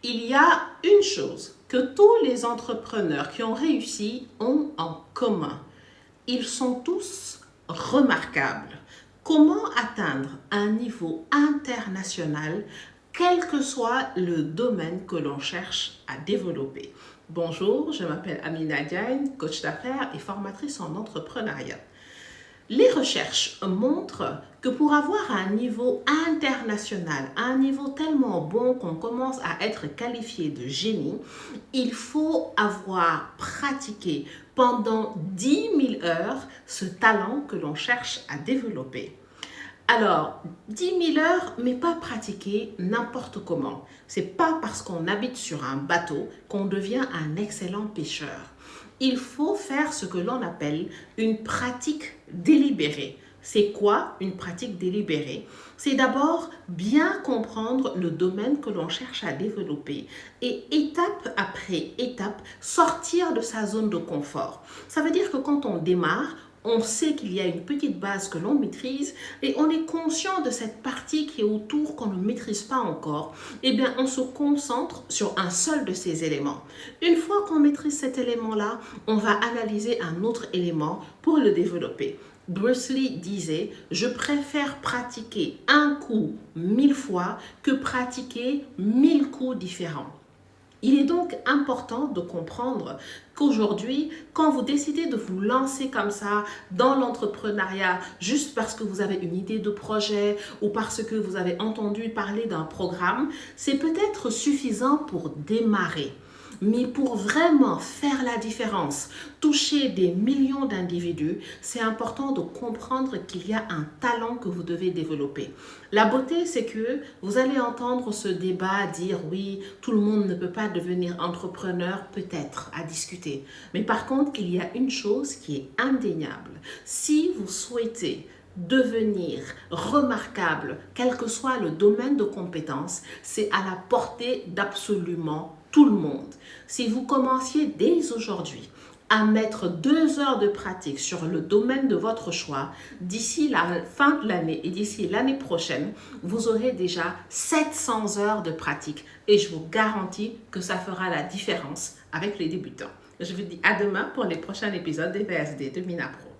Il y a une chose que tous les entrepreneurs qui ont réussi ont en commun. Ils sont tous remarquables. Comment atteindre un niveau international, quel que soit le domaine que l'on cherche à développer? Bonjour, je m'appelle Amina Diagne, coach d'affaires et formatrice en entrepreneuriat. Les recherches montrent que pour avoir un niveau international, un niveau tellement bon qu'on commence à être qualifié de génie, il faut avoir pratiqué pendant 10 000 heures ce talent que l'on cherche à développer. Alors, 10 000 heures, mais pas pratiquer n'importe comment. C'est pas parce qu'on habite sur un bateau qu'on devient un excellent pêcheur. Il faut faire ce que l'on appelle une pratique délibérée. C'est quoi une pratique délibérée? C'est d'abord bien comprendre le domaine que l'on cherche à développer et étape après étape sortir de sa zone de confort. Ça veut dire que quand on démarre, on sait qu'il y a une petite base que l'on maîtrise et on est conscient de cette partie qui est autour qu'on ne maîtrise pas encore. Eh bien, on se concentre sur un seul de ces éléments. Une fois qu'on maîtrise cet élément-là, on va analyser un autre élément pour le développer. Bruce Lee disait « Je préfère pratiquer un coup 1000 fois que pratiquer 1000 coups différents ». Il est donc important de comprendre qu'aujourd'hui, quand vous décidez de vous lancer comme ça dans l'entrepreneuriat, juste parce que vous avez une idée de projet ou parce que vous avez entendu parler d'un programme, c'est peut-être suffisant pour démarrer. Mais pour vraiment faire la différence, toucher des millions d'individus, c'est important de comprendre qu'il y a un talent que vous devez développer. La beauté, c'est que vous allez entendre ce débat dire oui, tout le monde ne peut pas devenir entrepreneur, peut-être à discuter. Mais par contre, il y a une chose qui est indéniable. Si vous souhaitez devenir remarquable, quel que soit le domaine de compétence, c'est à la portée d'absolument tout le monde. Si vous commenciez dès aujourd'hui à mettre 2 heures de pratique sur le domaine de votre choix, d'ici la fin de l'année et d'ici l'année prochaine, vous aurez déjà 700 heures de pratique et je vous garantis que ça fera la différence avec les débutants. Je vous dis à demain pour les prochains épisodes des VSD de Mina Pro.